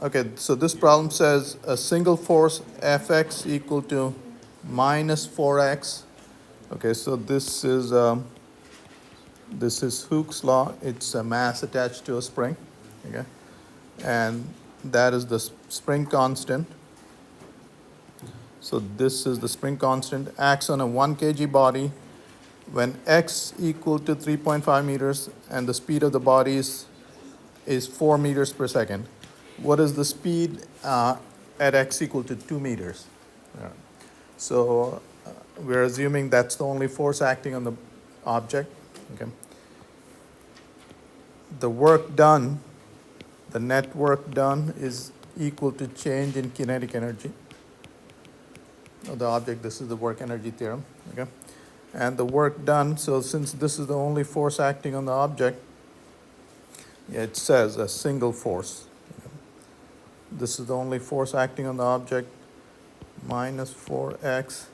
Okay, so this problem says a single force Fx equal to minus 4x. Okay, so this is Hooke's law. It's a mass attached to a spring. Okay, and that is the spring constant. So this is the spring constant acts on a 1 kg body when x equal to 3.5 meters and the speed of the body is 4 meters per second. What is the speed at x equal to 2 meters? Yeah. So we're assuming that's the only force acting on the object. Okay. The work done, the net work done is equal to change in kinetic energy of the object. This is the work energy theorem. Okay. And the work done, so since this is the only force acting on the object, it says a single force. This is the only force acting on the object, minus 4x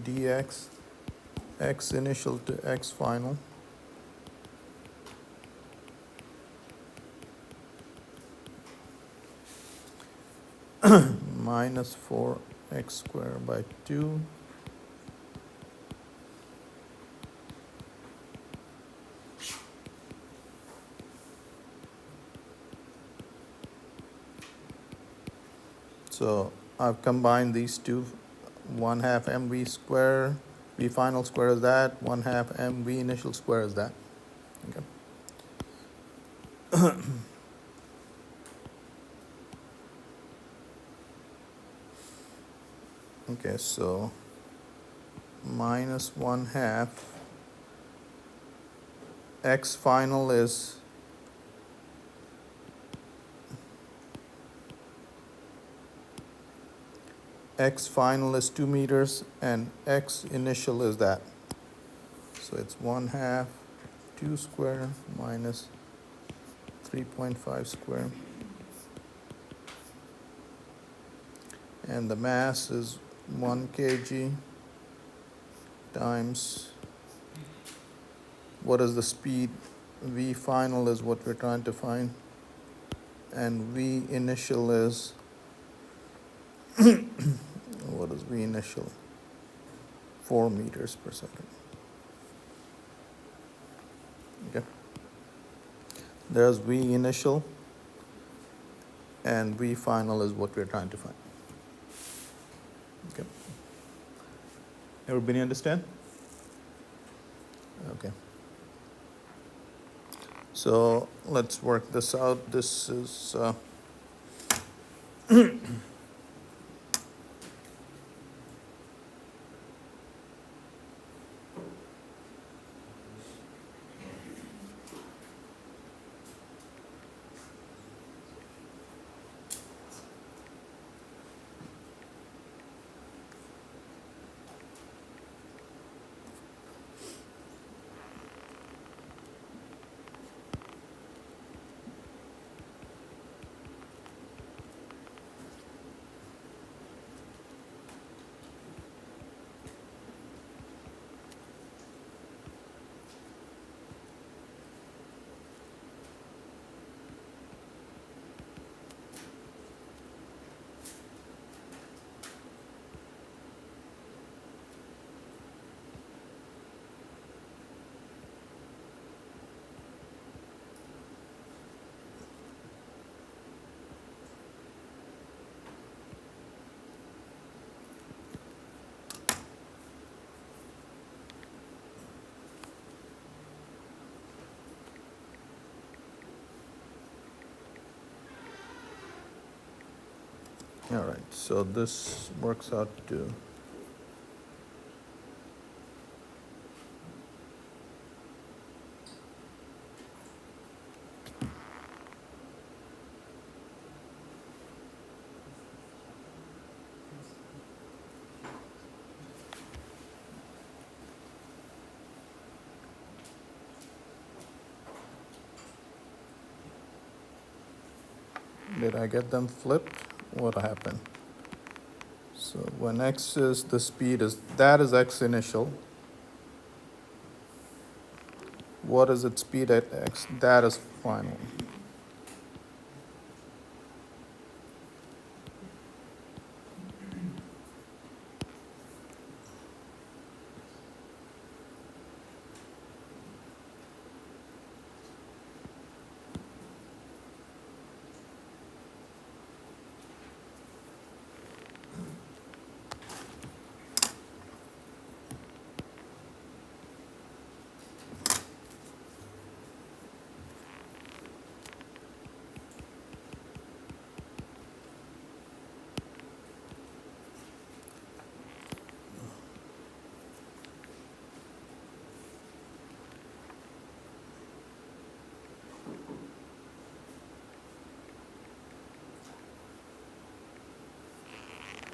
dx, x initial to x final. Minus 4x squared by 2 So I've combined these two. 1/2 mv square, v final square is that. 1/2 mv initial square is that. Okay. Okay, so minus 1/2 x final is x final is 2 meters and x initial is that. So it's 1/2 2 square minus 3.5 square. And the mass is 1 kg times, what is the speed? V final is what we're trying to find. And V initial is, what is V initial? 4 meters per second. Okay. There's V initial, and V final is what we're trying to find. Okay. Everybody understand? Okay. So let's work this out. This is all right. So this works out to did I get them flipped? What happened? So when x is the speed is, that is x initial. What is its speed at x? That is final.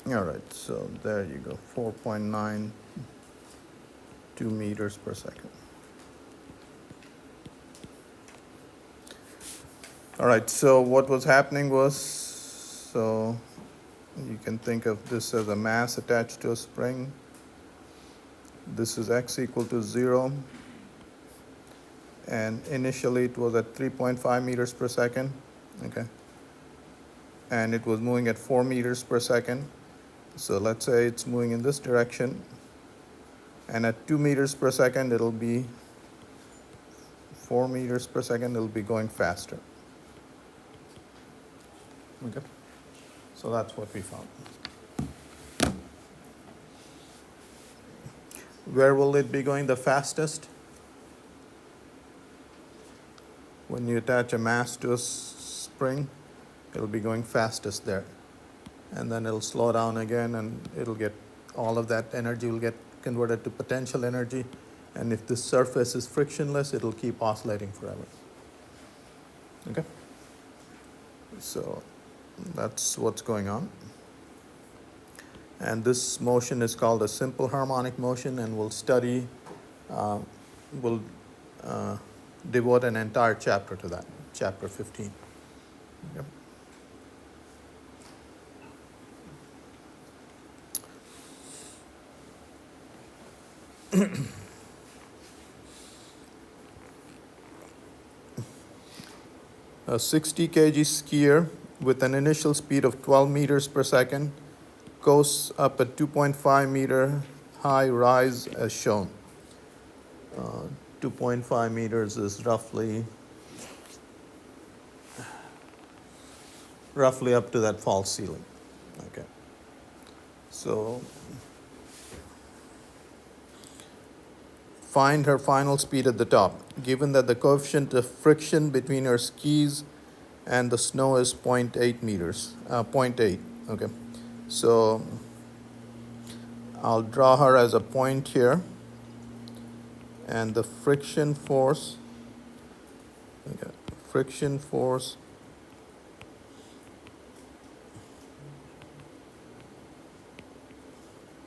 All right, so there you go, 4.92 meters per second. All right, so what was happening was, so you can think of this as a mass attached to a spring. This is x equal to 0. And initially it was at 3.5 meters per second, okay? And it was moving at 4 meters per second. So let's say it's moving in this direction. And at 2 meters per second, it'll be 4 meters per second, it'll be going faster. Okay? So that's what we found. Where will it be going the fastest? When you attach a mass to a spring, it'll be going fastest there. And then it'll slow down again, and it'll get, all of that energy will get converted to potential energy. And if the surface is frictionless, it'll keep oscillating forever. Okay? So that's what's going on. And this motion is called a simple harmonic motion, and we'll study, we'll devote an entire chapter to that, chapter 15. Okay. A 60 kg skier with an initial speed of 12 meters per second goes up a 2.5 meter high rise as shown. 2.5 meters is roughly up to that false ceiling. Okay. So find her final speed at the top, given that the coefficient of friction between her skis and the snow is 0.8 meters, 0.8, okay. So I'll draw her as a point here, and the friction force, okay,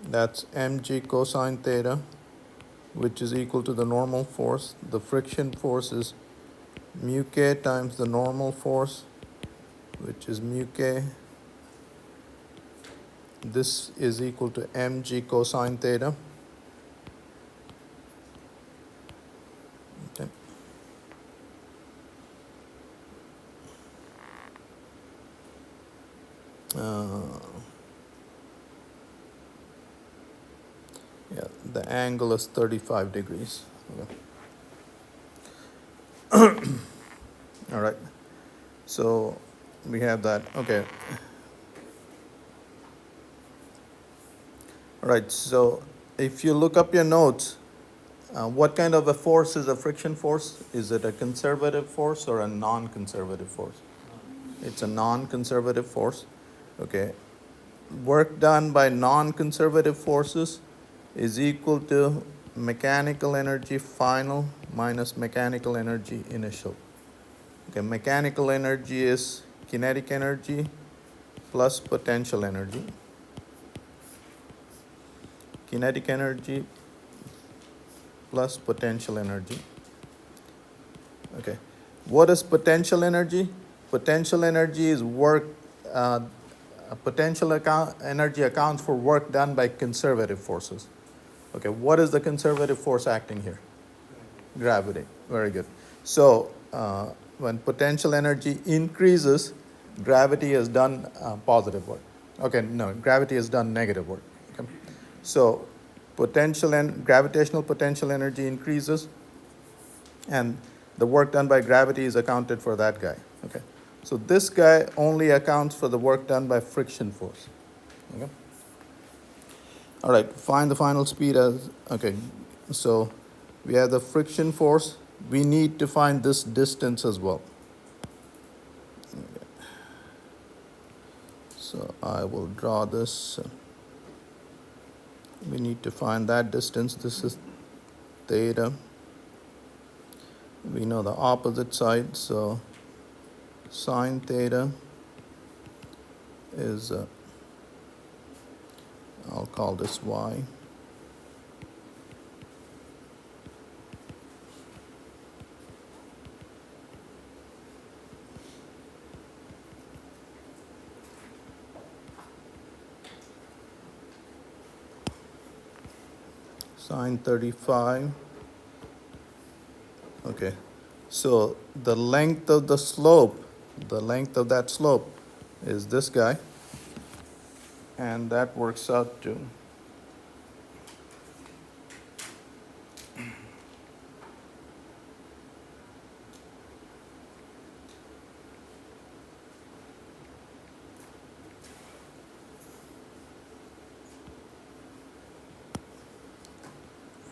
that's mg cosine theta, which is equal to the normal force. The friction force is mu k times the normal force, which is mu k. This is equal to mg cosine theta. Okay. Yeah, the angle is 35 degrees. Okay. All right. So we have that. Okay. All right. So if you look up your notes, what kind of a force is a friction force? Is it a conservative force or a non-conservative force? It's a non-conservative force. Okay. Work done by non-conservative forces is equal to mechanical energy final minus mechanical energy initial. Okay, mechanical energy is kinetic energy plus potential energy. Kinetic energy plus potential energy. Okay, what is potential energy? Potential energy is work, energy accounts for work done by conservative forces. Okay, what is the conservative force acting here? Gravity. Very good. So when potential energy increases, gravity has done positive work. Okay, no, gravity has done negative work. Okay. So potential and gravitational potential energy increases, and the work done by gravity is accounted for that guy. Okay. So this guy only accounts for the work done by friction force. Okay. All right, find the final speed as, okay, so we have the friction force. We need to find this distance as well. Okay. So I will draw this. We need to find that distance. This is theta. We know the opposite side, so sine theta is I'll call this y. Sine 35. Okay, so the length of the slope, the length of that slope is this guy, and that works out to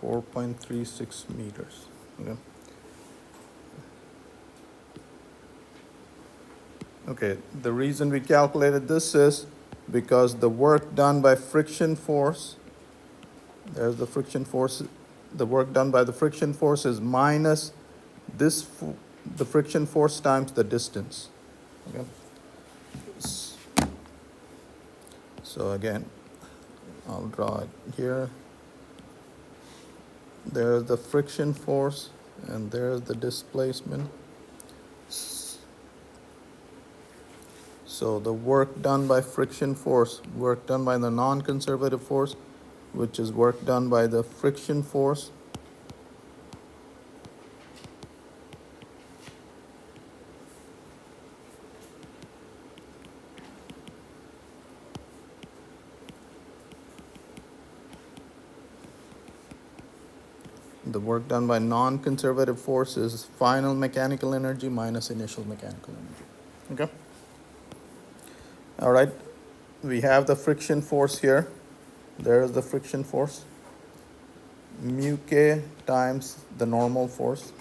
4.36 meters. Okay. Okay, the reason we calculated this is because the work done by friction force, there's the friction force, the work done by the friction force is minus this, the friction force times the distance. Okay. So again, I'll draw it here. There's the friction force and there's the displacement. So the work done by friction force, work done by the non-conservative force, which is work done by the friction force, the work done by non-conservative force is final mechanical energy minus initial mechanical energy. Okay? All right, we have the friction force here. There is the friction force. Mu k times the normal force.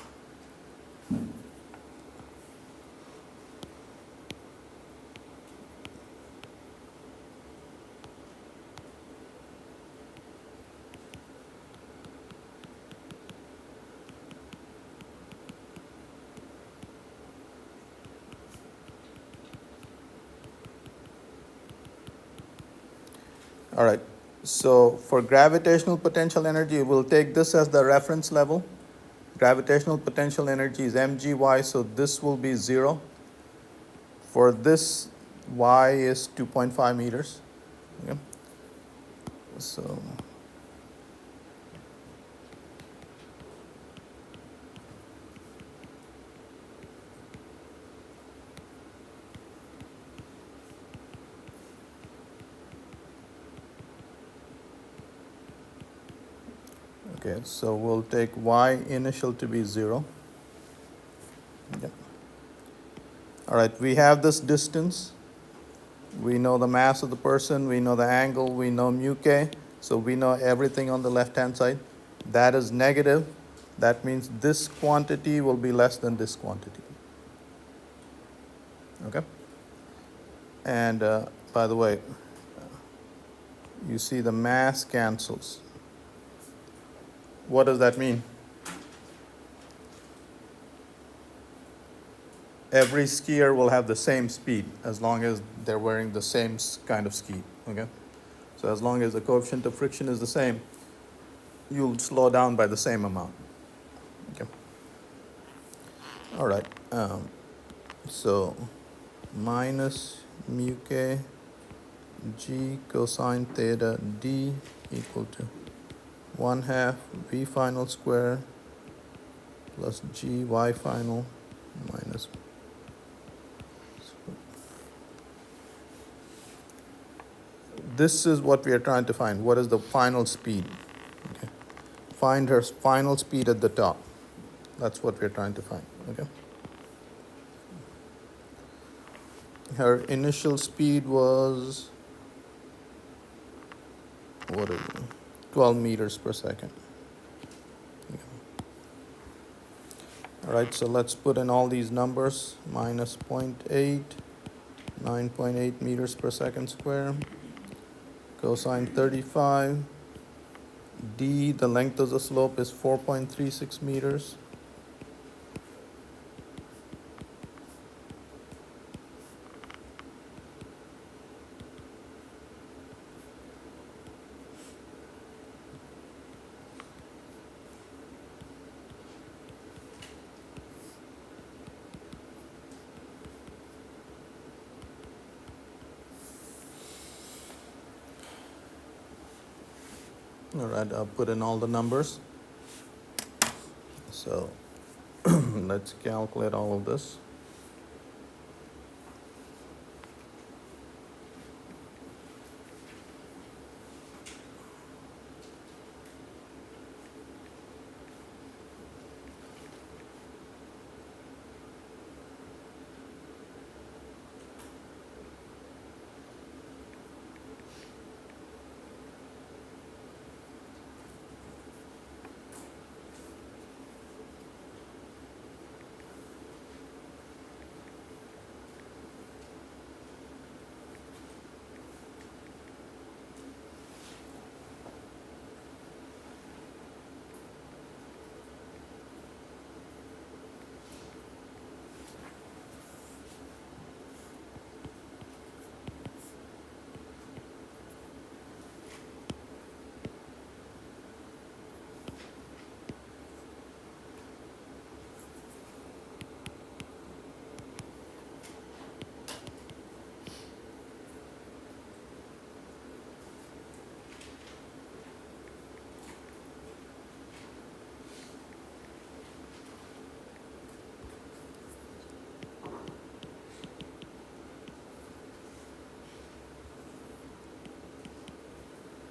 All right, so for gravitational potential energy, we'll take this as the reference level. Gravitational potential energy is mgy, so this will be 0. For this, y is 2.5 meters. Okay. So okay, so we'll take y initial to be 0. Yep. All right, we have this distance. We know the mass of the person, we know the angle, we know mu k, so we know everything on the left-hand side. That is negative. That means this quantity will be less than this quantity. Okay? And by the way, you see the mass cancels. What does that mean? Every skier will have the same speed as long as they're wearing the same kind of ski. Okay? So as long as the coefficient of friction is the same, you'll slow down by the same amount. Okay. All right. So minus mu k g cosine theta d equal to 1/2 v final square plus g y final minus. This is what we are trying to find. What is the final speed? Okay. Find her final speed at the top. That's what we're trying to find. Okay. Her initial speed was, what is it? 12 meters per second. Okay. All right, so let's put in all these numbers. Minus 0.8, 9.8 meters per second square. Cosine 35. D, the length of the slope is 4.36 meters. All right, I'll put in all the numbers. So let's calculate all of this.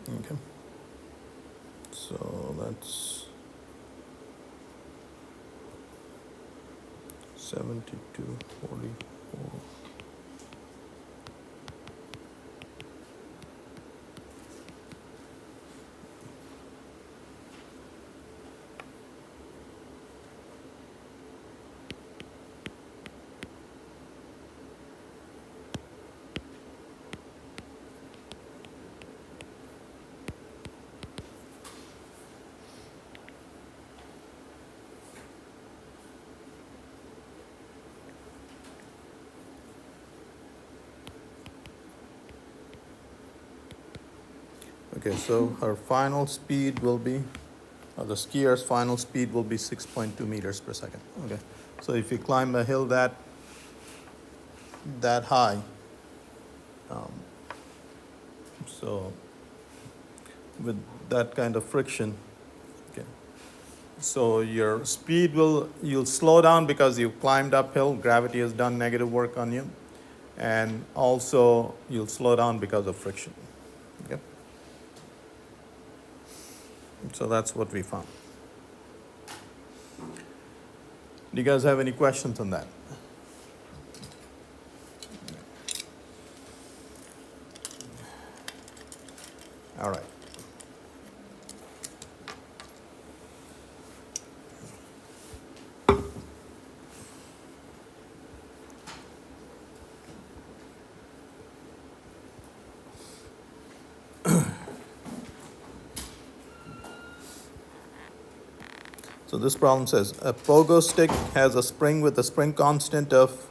Okay. So that's 7244. Okay, so her final speed will be, the skier's final speed will be 6.2 meters per second. Okay, so if you climb a hill that high, so with that kind of friction, okay, so your speed you'll slow down because you've climbed uphill, gravity has done negative work on you, and also you'll slow down because of friction. Okay, so that's what we found. Do you guys have any questions on that? All right. So this problem says a pogo stick has a spring with a spring constant of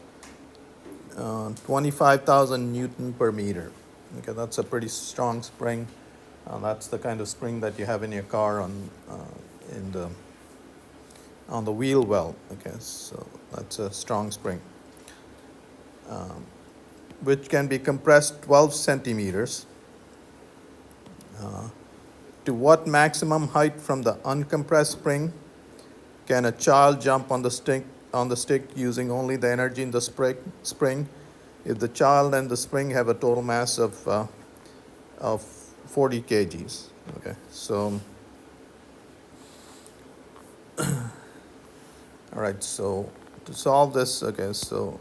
25,000 Newton per meter. Okay, that's a pretty strong spring. That's the kind of spring that you have in your car on the wheel well. Okay, so that's a strong spring, which can be compressed 12 centimeters. To what maximum height from the uncompressed spring can a child jump on the stick using only the energy in the spring if the child and the spring have a total mass of 40 kgs? Okay, so all right, so to solve this, okay, so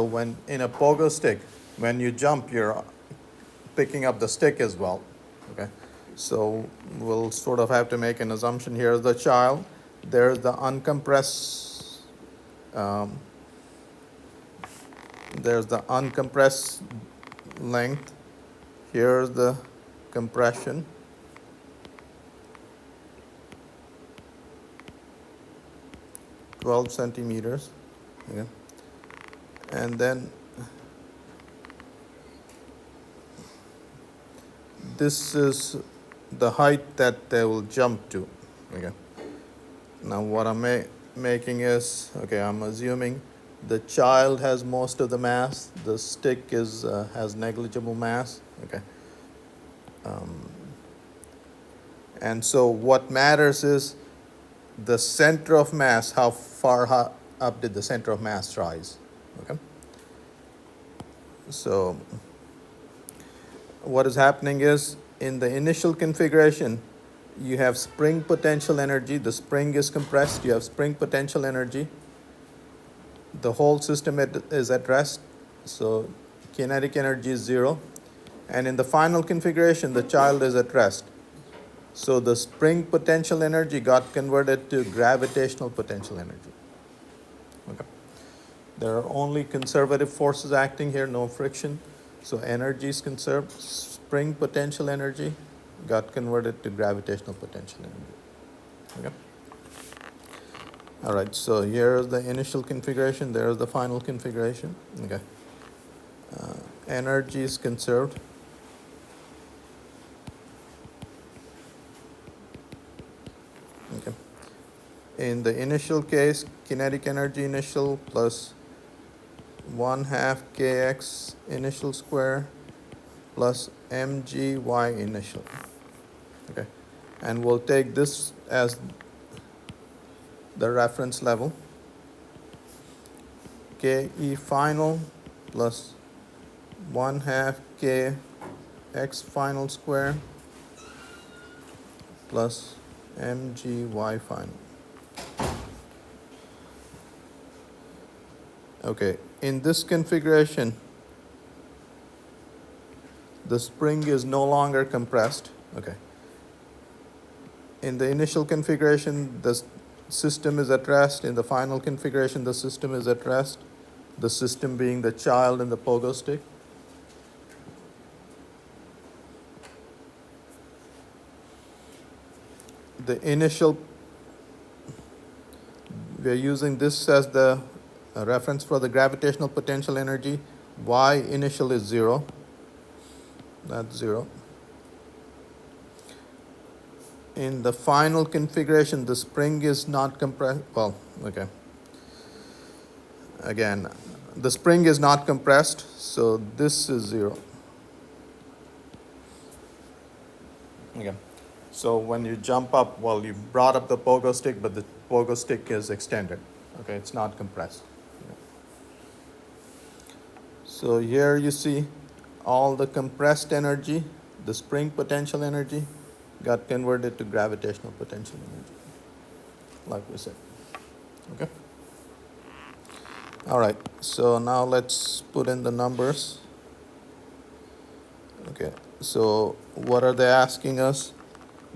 when in a pogo stick, when you jump, you're picking up the stick as well. Okay, so we'll sort of have to make an assumption. Here's the child, there's the uncompressed length, here's the compression, centimeters. Okay, and then this is the height that they will jump to. Okay, now what I'm making is, okay, I'm assuming The child has most of the mass. The stick has negligible mass. Okay. And so what matters is the center of mass. How far up did the center of mass rise? Okay. So what is happening is in the initial configuration, you have spring potential energy. The spring is compressed. You have spring potential energy. The whole system is at rest. So kinetic energy is zero. And in the final configuration, the child is at rest. So the spring potential energy got converted to gravitational potential energy. Okay. There are only conservative forces acting here, no friction. So energy is conserved. Spring potential energy got converted to gravitational potential energy. Okay. All right, so here's the initial configuration. There's the final configuration. Okay. Energy is conserved. Okay. In the initial case, kinetic energy initial plus 1/2 kx initial square plus mgy initial. Okay. And we'll take this as the reference level. Ke final plus 1/2 kx final square plus mgy final. Okay, in this configuration, the spring is no longer compressed. Okay. In the initial configuration, the system is at rest. In the final configuration, the system is at rest. The system being the child and the pogo stick. The initial, we are using this as the reference for the gravitational potential energy. Y initial is 0. That's 0. In the final configuration, the spring is not compressed. Well, okay. Again, the spring is not compressed, so this is 0. Okay. So when you jump up, well, you brought up the pogo stick, but the pogo stick is extended. Okay, it's not compressed. Okay. So here you see all the compressed energy, the spring potential energy, got converted to gravitational potential energy, like we said. Okay. All right, so now let's put in the numbers. Okay, so what are they asking us?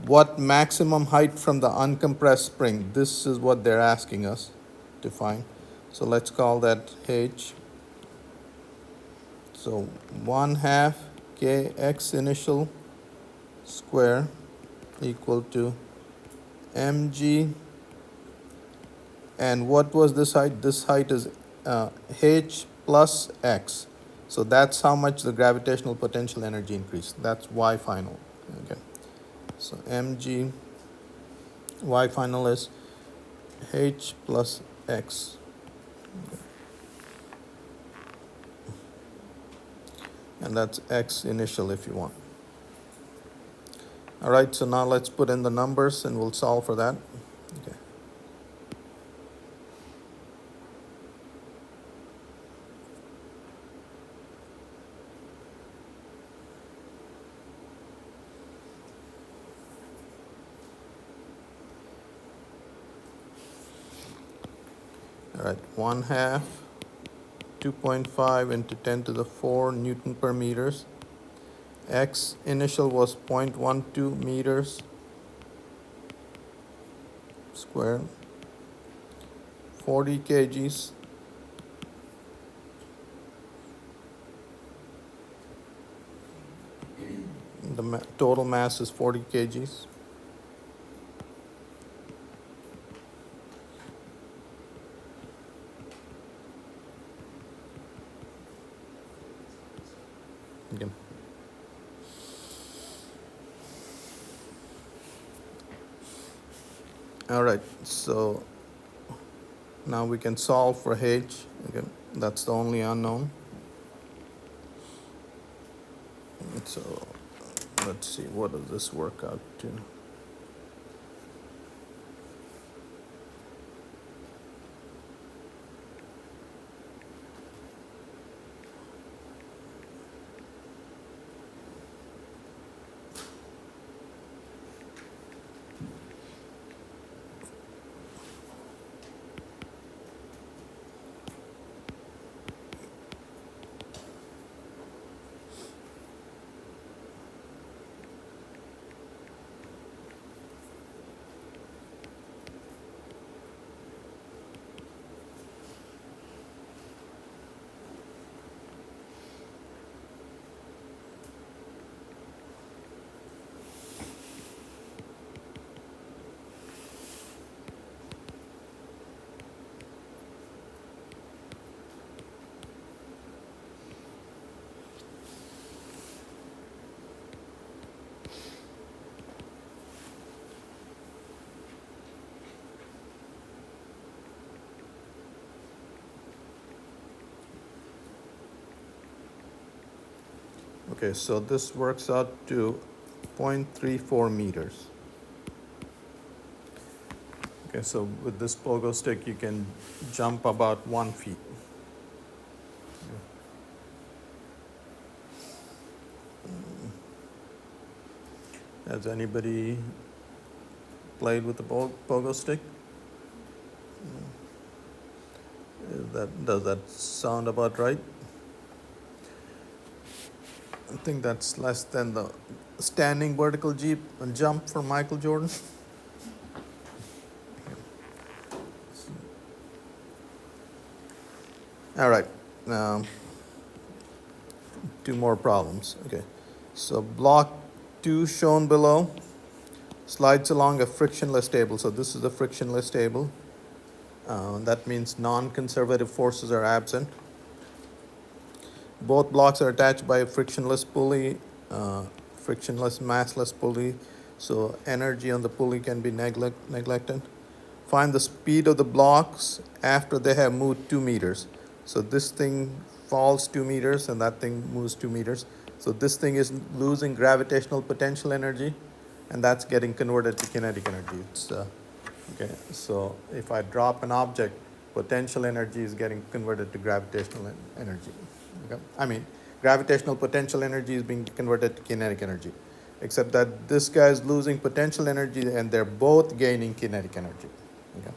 What maximum height from the uncompressed spring? This is what they're asking us to find. So let's call that H. So 1/2 kx initial square equal to mg. And what was this height? This height is h plus x. So that's how much the gravitational potential energy increased. That's y final. Okay. So mg y final is h plus x. Okay. And that's x initial if you want. All right, so now let's put in the numbers and we'll solve for that. Okay. All right, 1/2, 2.5 into 10 to the 4 Newton per meters. X initial was 0.12 meters squared, 40 kgs. The total mass is 40 kgs. Okay. All right, so Now we can solve for H. Okay, that's the only unknown. So let's see, what does this work out to? Okay, so this works out to 0.34 meters. Okay, so with this pogo stick, you can jump about 1 feet. Has anybody played with the pogo stick? Does that sound about right? I think that's less than the standing vertical jump for Michael Jordan. All right, two more problems. Okay, so block 2 shown below slides along a frictionless table. So this is the frictionless table. That means non-conservative forces are absent. Both blocks are attached by a frictionless pulley, frictionless massless pulley, so energy on the pulley can be neglected. Find the speed of the blocks after they have moved 2 meters. So this thing falls 2 meters and that thing moves 2 meters. So this thing is losing gravitational potential energy, and that's getting converted to kinetic energy. Okay, so if I drop an object, potential energy is getting converted to gravitational energy. Okay? I mean, gravitational potential energy is being converted to kinetic energy, except that this guy is losing potential energy and they're both gaining kinetic energy. Okay?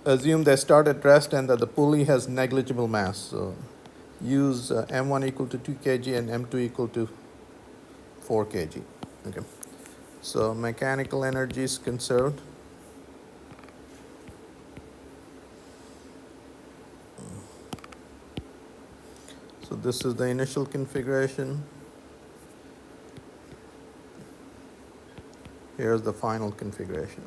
Assume they start at rest and that the pulley has negligible mass. So use M1 equal to 2 kg and M2 equal to 4 kg. Okay. So mechanical energy is conserved. So this is the initial configuration. Here's the final configuration.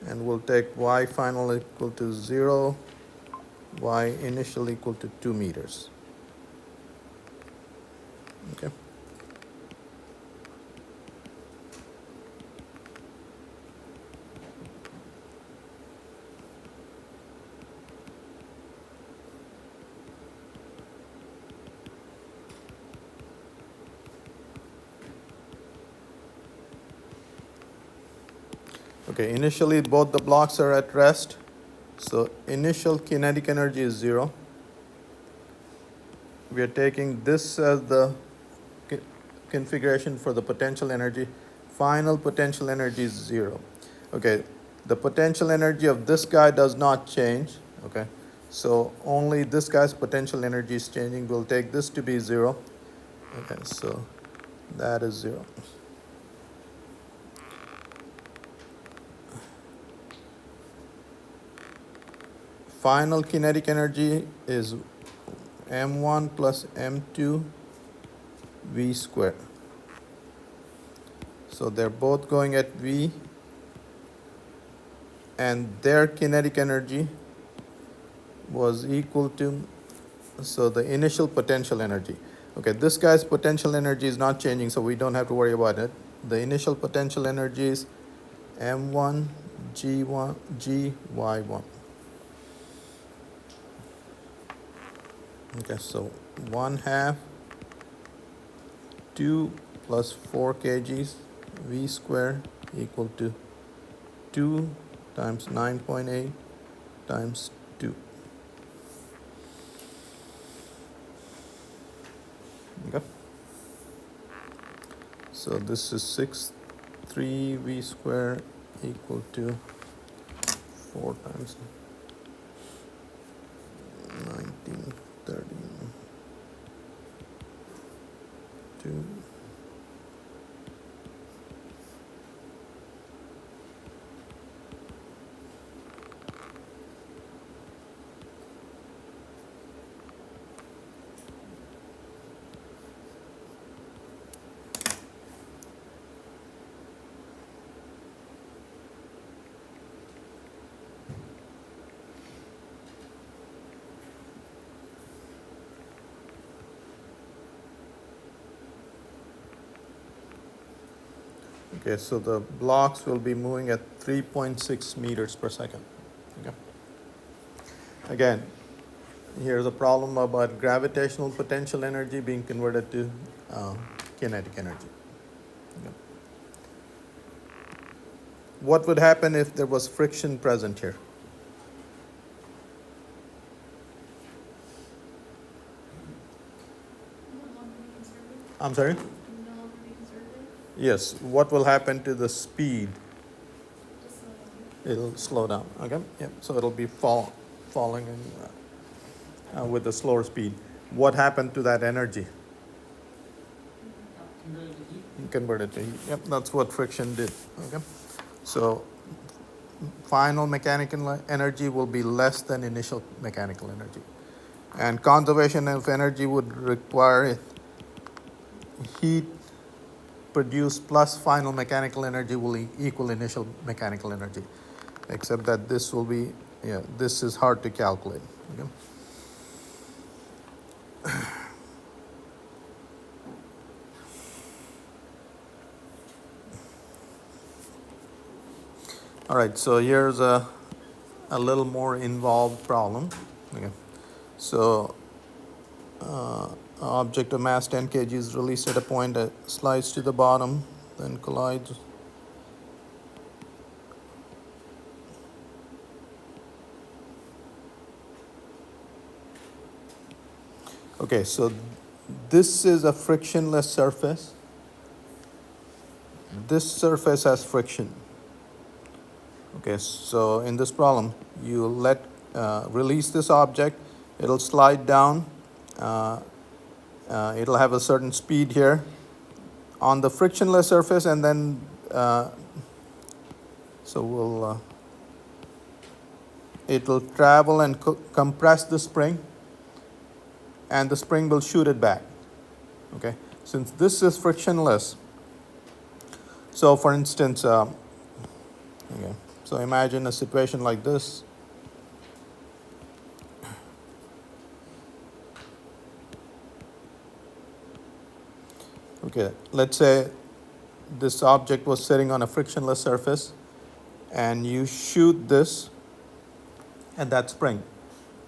And we'll take y final equal to 0, y initial equal to 2 meters. Okay. Okay, initially both the blocks are at rest. So initial kinetic energy is 0. We are taking this as the configuration for the potential energy. Final potential energy is 0. Okay, the potential energy of this guy does not change. Okay, so only this guy's potential energy is changing. We'll take this to be 0. Okay, so that is 0. Final kinetic energy is m1 plus m2 v squared. So they're both going at v, and their kinetic energy was equal to, so the initial potential energy. Okay, this guy's potential energy is not changing, so we don't have to worry about it. The initial potential energy is M1 G1 GY1. Okay, so 1/2 2 plus 4 kgs V square equal to 2 times 9.8 times 2. Okay. So this is 6 3 V square equal to 4 times 19 13 2. Okay, so the blocks will be moving at 3.6 meters per second. Okay. Again, here's a problem about gravitational potential energy being converted to kinetic energy. Okay. What would happen if there was friction present here? I'm sorry? Yes. What will happen to the speed? It'll slow down. Okay. Yep. So it'll be falling with a slower speed. What happened to that energy? Converted to heat. Yep. That's what friction did. Okay. So final mechanical energy will be less than initial mechanical energy, and conservation of energy would require heat produced plus final mechanical energy will equal initial mechanical energy, except that this will be, this is hard to calculate. Okay? All right, so here's a little more involved problem. Okay. So object of mass 10 kg is released at a point that slides to the bottom, then collides. Okay, so this is a frictionless surface. This surface has friction. Okay, so in this problem, you release this object, it'll slide down, it'll have a certain speed here on the frictionless surface, and then it'll travel and compress the spring, and the spring will shoot it back. Okay, since this is frictionless, so for instance, okay, so imagine a situation like this. Okay, let's say this object was sitting on a frictionless surface, and you shoot this at that spring.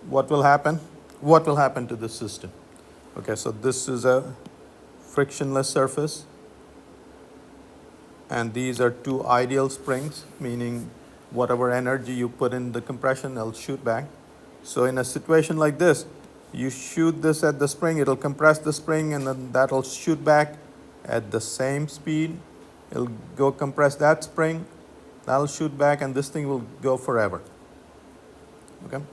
What will happen? What will happen to this system? Okay, so this is a frictionless surface, and these are two ideal springs, meaning whatever energy you put in the compression, it'll shoot back. So in a situation like this, you shoot this at the spring, it'll compress the spring, and then that'll shoot back at the same speed. It'll go compress that spring, that'll shoot back, and this thing will go forever. Okay?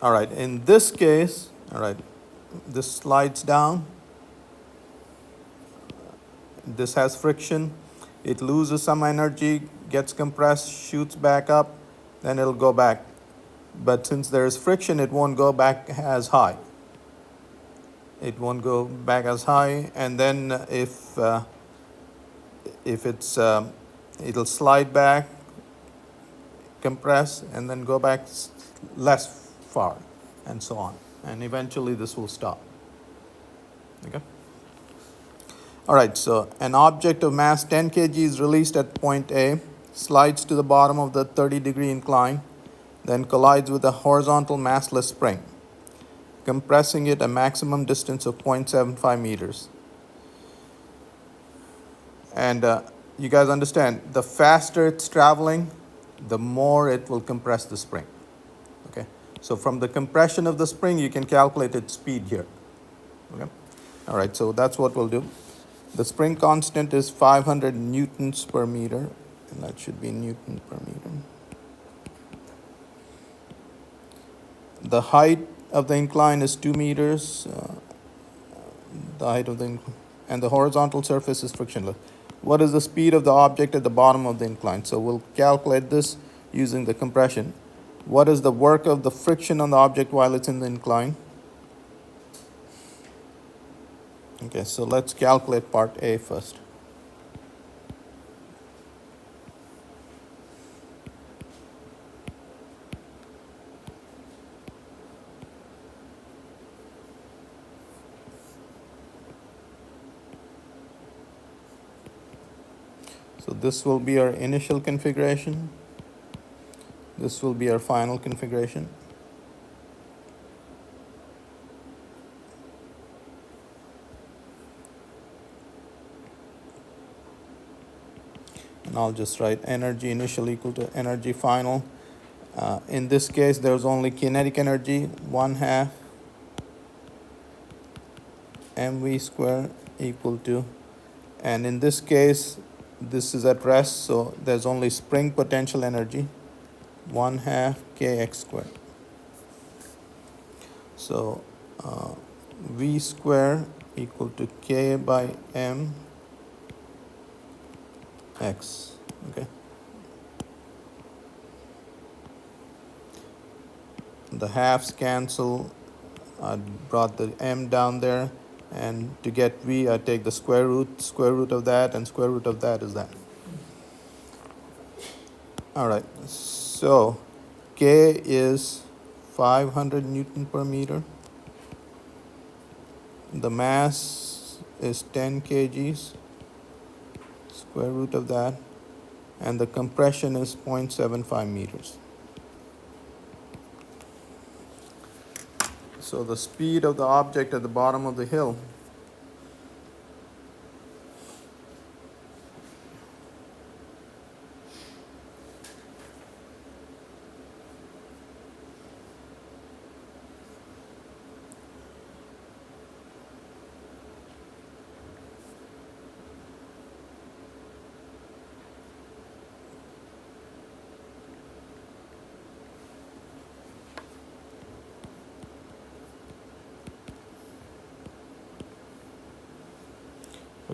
All right, in this case, all right, this slides down. This has friction. It loses some energy, gets compressed, shoots back up, then it'll go back. But since there is friction, it won't go back as high. It won't go back as high, and then if it's it'll slide back, compress, and then go back less far, and so on. and eventually this will stop. Okay. All right, so an object of mass 10 kg is released at point A, slides to the bottom of the 30-degree incline, then collides with a horizontal massless spring, compressing it a maximum distance of 0.75 meters. And you guys understand, the faster it's traveling, the more it will compress the spring. Okay, so from the compression of the spring, you can calculate its speed here. Okay, all right, so that's what we'll do. The spring constant is 500 newtons per meter, and that should be Newton per meter. The height of the incline is 2 meters. The height of the incline, and the horizontal surface is frictionless. What is the speed of the object at the bottom of the incline? So we'll calculate this using the compression. What is the work of the friction on the object while it's in the incline? Okay, so let's calculate part A first. So this will be our initial configuration. This will be our final configuration. And I'll just write energy initial equal to energy final. In this case, there's only kinetic energy, 1/2 mv square equal to, and in this case, this is at rest, so there's only spring potential energy, 1/2 kx squared. So v square equal to k by m x. Okay. The halves cancel. I brought the m down there, and to get v, I take the square root of that, and square root of that is that. All right, so k is 500 Newton per meter. The mass is 10 kgs, square root of that, and the compression is 0.75 meters. So the speed of the object at the bottom of the hill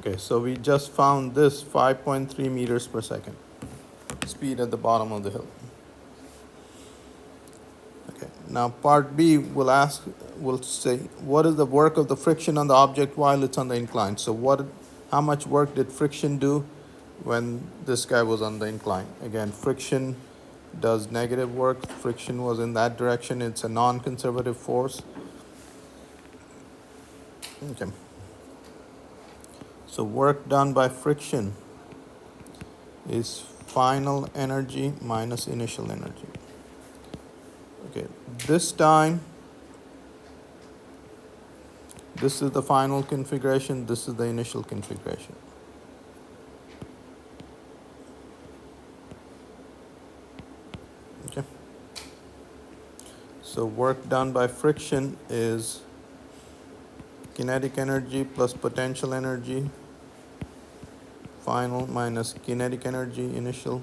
Okay, so we just found this 5.3 meters per second speed at the bottom of the hill. Okay, now part B will say, what is the work of the friction on the object while it's on the incline? So how much work did friction do when this guy was on the incline? Again, friction does negative work. Friction was in that direction. It's a non-conservative force. Okay. So work done by friction is final energy minus initial energy. Okay, this time, this is the final configuration, this is the initial configuration. Okay. So work done by friction is kinetic energy plus potential energy final minus kinetic energy initial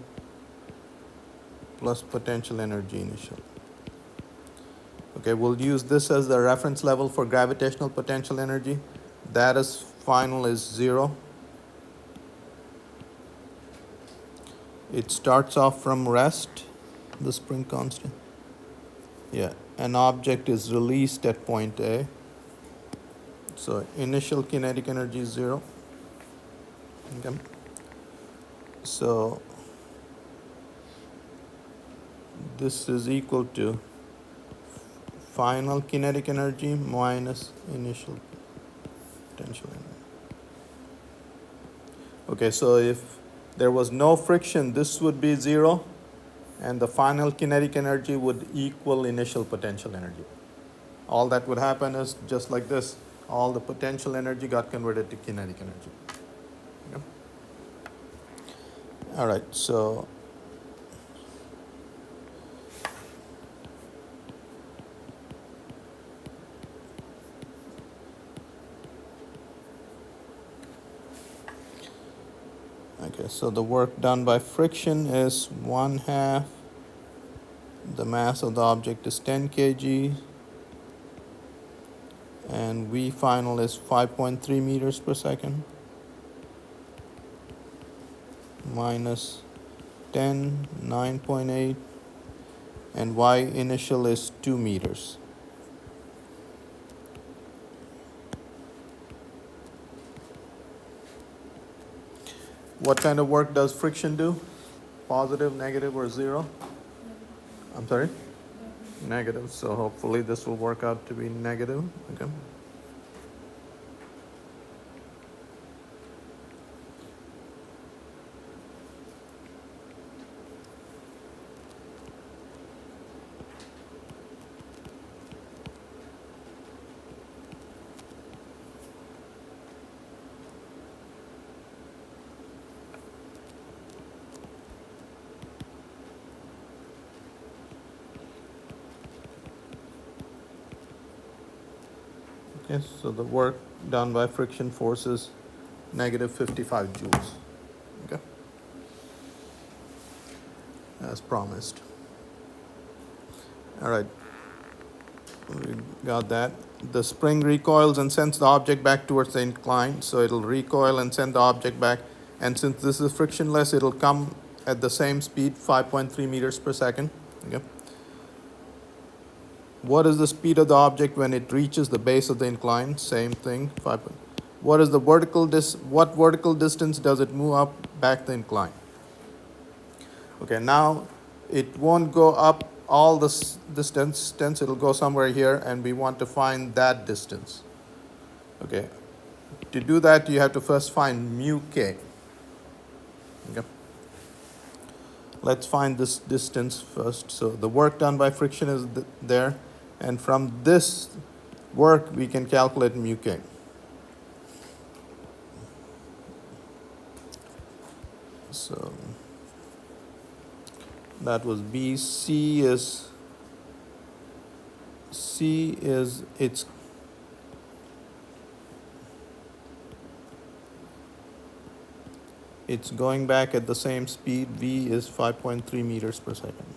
plus potential energy initial. Okay, we'll use this as the reference level for gravitational potential energy. That is final is 0. It starts off from rest, the spring constant. Yeah, an object is released at point A. So initial kinetic energy is 0. Okay. So this is equal to final kinetic energy minus initial potential energy. Okay, so if there was no friction, this would be 0, and the final kinetic energy would equal initial potential energy. All that would happen is just like this. All the potential energy got converted to kinetic energy. Okay. All right, so the work done by friction is 1/2. The mass of the object is 10 kg, and V final is 5.3 meters per second minus 10, 9.8, and Y initial is 2 meters. What kind of work does friction do? Positive, negative, or 0? I'm sorry? Negative. So hopefully this will work out to be negative. Okay. Okay, so the work done by friction force is negative 55 joules. Okay, as promised. All right, we got that. The spring recoils and sends the object back towards the incline, so it'll recoil and send the object back. And since this is frictionless, it'll come at the same speed, 5.3 meters per second. Okay. What is the speed of the object when it reaches the base of the incline? Same thing. What is the what vertical distance does it move up back the incline? Okay, now it won't go up all this distance. It'll go somewhere here, and we want to find that distance. Okay, to do that, you have to first find mu k. Okay. Let's find this distance first. So the work done by friction is there. And from this work, we can calculate mu k. So that was B. C is it's going back at the same speed. V is 5.3 meters per second.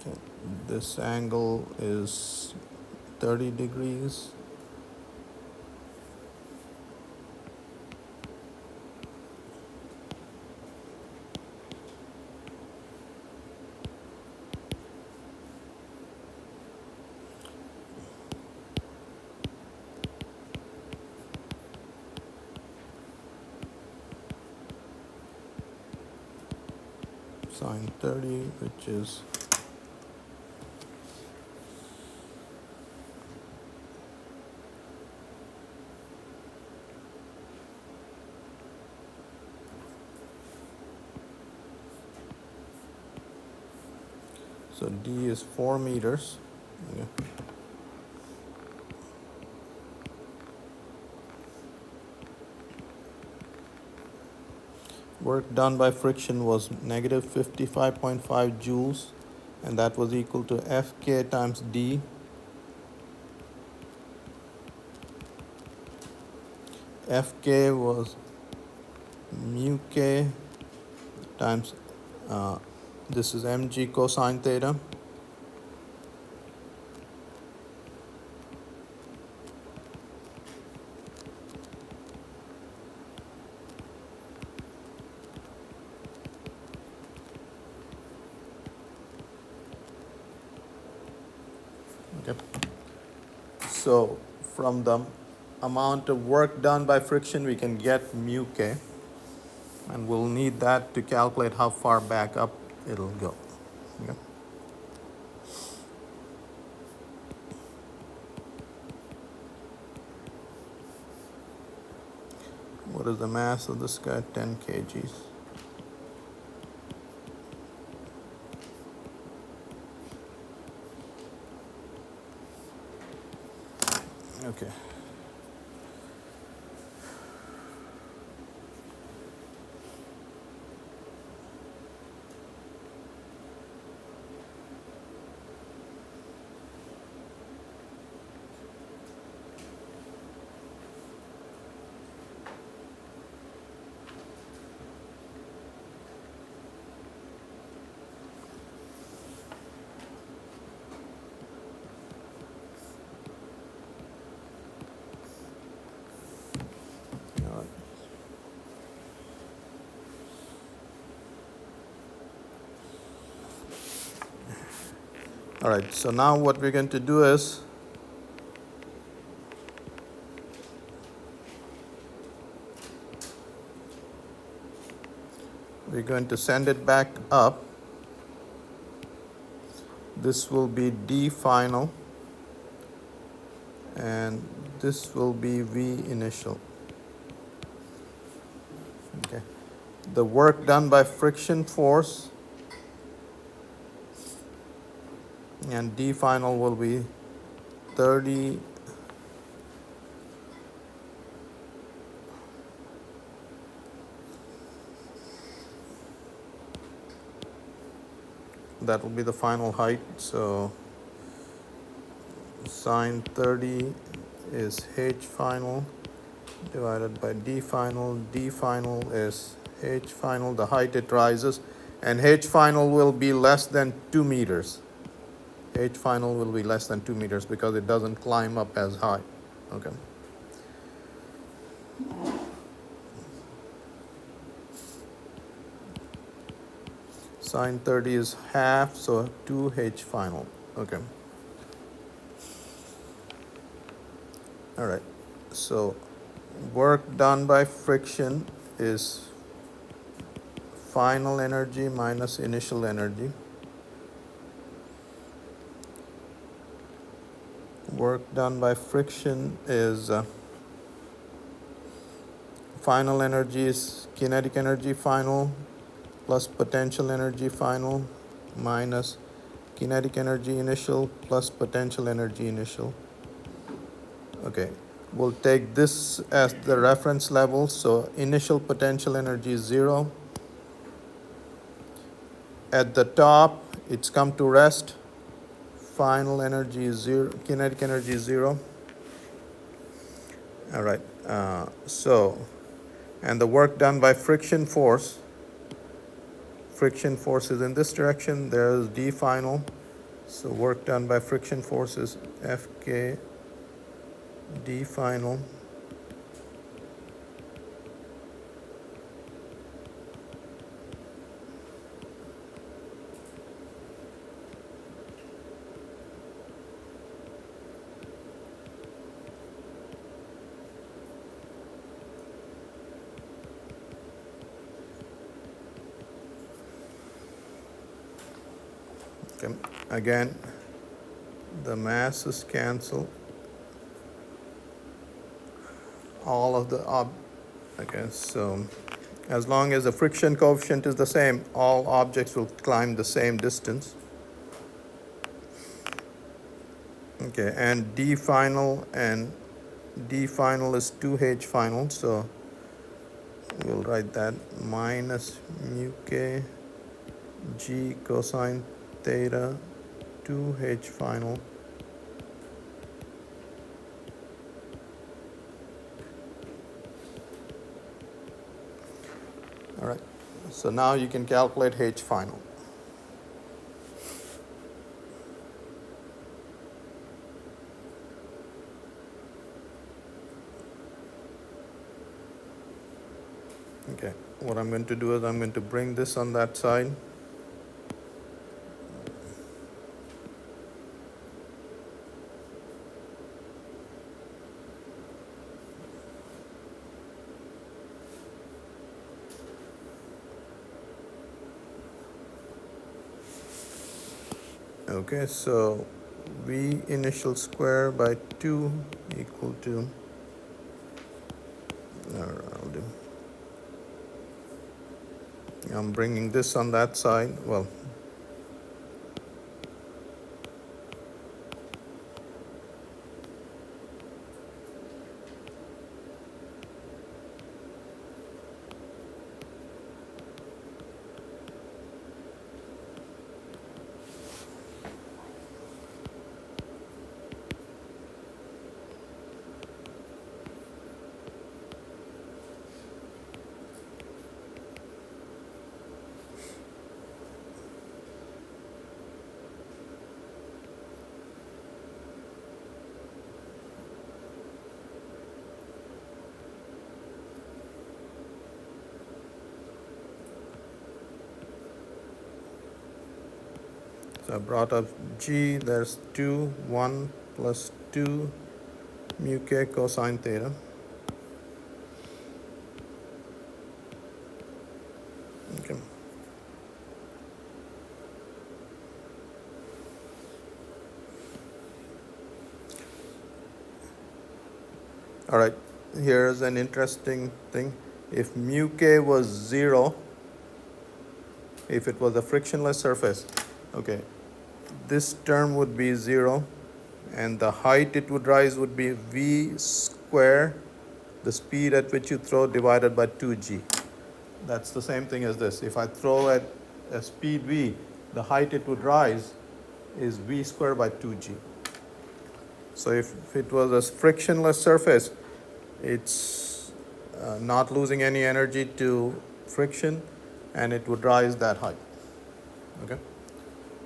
Okay, this angle is 30 degrees. Sine 30, which is so D is 4 meters. Okay. Work done by friction was negative 55.5 joules, and that was equal to Fk times D. Fk was mu k times, this is mg cosine theta. So from the amount of work done by friction, we can get mu k, and we'll need that to calculate how far back up it'll go. Okay. What is the mass of this guy? 10 kgs. Okay. All right. All right, so now what we're going to do is we're going to send it back up. This will be D final, and this will be V initial. Okay. The work done by friction force and D final will be 30 . That will be the final height. So sine 30 is H final divided by D final. D final is H final, the height it rises, and H final will be less than 2 meters. H final will be less than 2 meters because it doesn't climb up as high. Okay. Sine 30 is half, so 2H final. Okay. All right. So work done by friction is final energy minus initial energy. Work done by friction is final energy is kinetic energy final plus potential energy final minus kinetic energy initial plus potential energy initial. Okay, we'll take this as the reference level. So initial potential energy is 0. At the top, it's come to rest. Final energy is 0. Kinetic energy is 0. All right. And the work done by friction force. Friction force is in this direction. There's D final. So work done by friction force is Fk D final. Okay. Again, the masses cancel. All of the okay, so as long as the friction coefficient is the same, all objects will climb the same distance. Okay, and D final is 2H final, so we'll write that minus mu k G cosine theta 2H final. All right, so now you can calculate H final. Okay, what I'm going to do is I'm going to bring this on that side. Okay, so V initial square by 2 equal to, I'm bringing this on that side. Well, so I brought up G, there's 2, 1 plus 2 mu k cosine theta. Okay. All right, here's an interesting thing. If mu k was 0, if it was a frictionless surface, okay, this term would be 0, and the height it would rise would be v square, the speed at which you throw, divided by 2g. That's the same thing as this. If I throw at a speed v, the height it would rise is v squared by 2g. So if it was a frictionless surface, it's not losing any energy to friction, and it would rise that height. Okay?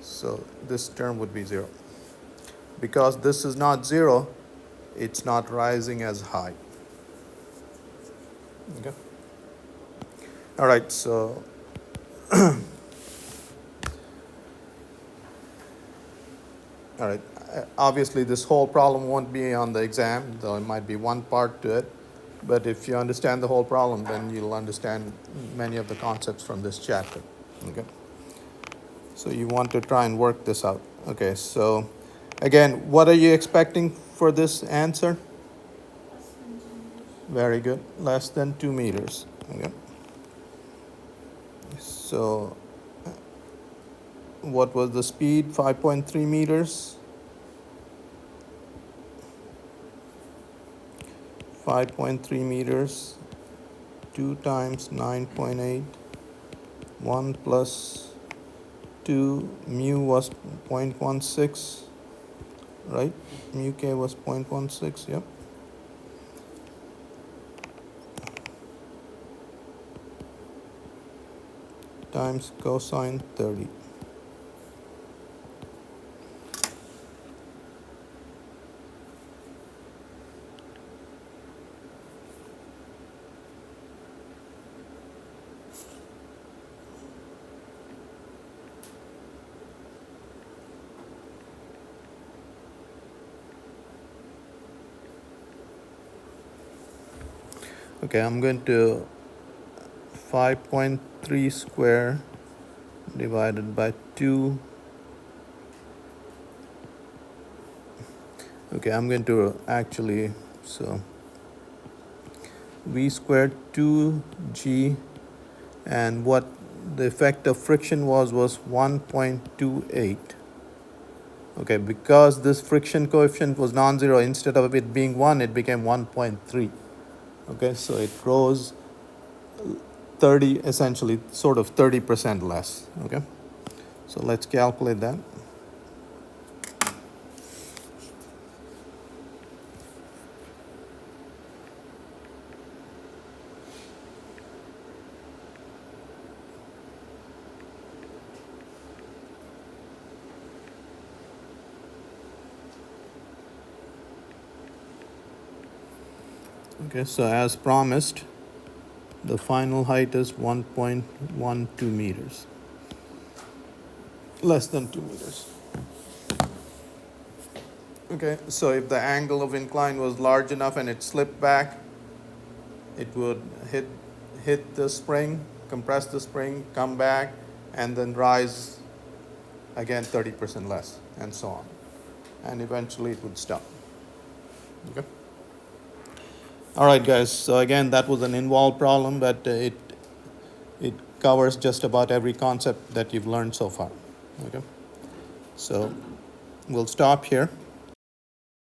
So this term would be 0. Because this is not 0, it's not rising as high. Okay? All right, so all right, obviously this whole problem won't be on the exam, though it might be one part to it. But if you understand the whole problem, then you'll understand many of the concepts from this chapter. Okay? So you want to try and work this out. Okay, so again, what are you expecting for this answer? Very good, less than 2 meters. Okay. So what was the speed? 5.3 meters. 5.3 meters, 2 times 9.8, 1 plus 2, mu was 0.16, right? Mu k was 0.16, yep. Times cosine 30. Okay, I'm going to 5.3 square divided by 2. Okay, I'm going to actually, so v squared 2g, and what the effect of friction was 1.28. Okay, because this friction coefficient was non-zero, instead of it being 1, it became 1.3. Okay, so it grows 30, essentially, sort of 30% less. Okay, so let's calculate that. Okay, so as promised, the final height is 1.12 meters, less than 2 meters. Okay, so if the angle of incline was large enough and it slipped back, it would hit the spring, compress the spring, come back, and then rise again 30% less, and so on. And eventually it would stop. Okay. All right, guys. So again, that was an involved problem, but it covers just about every concept that you've learned so far. Okay. So we'll stop here.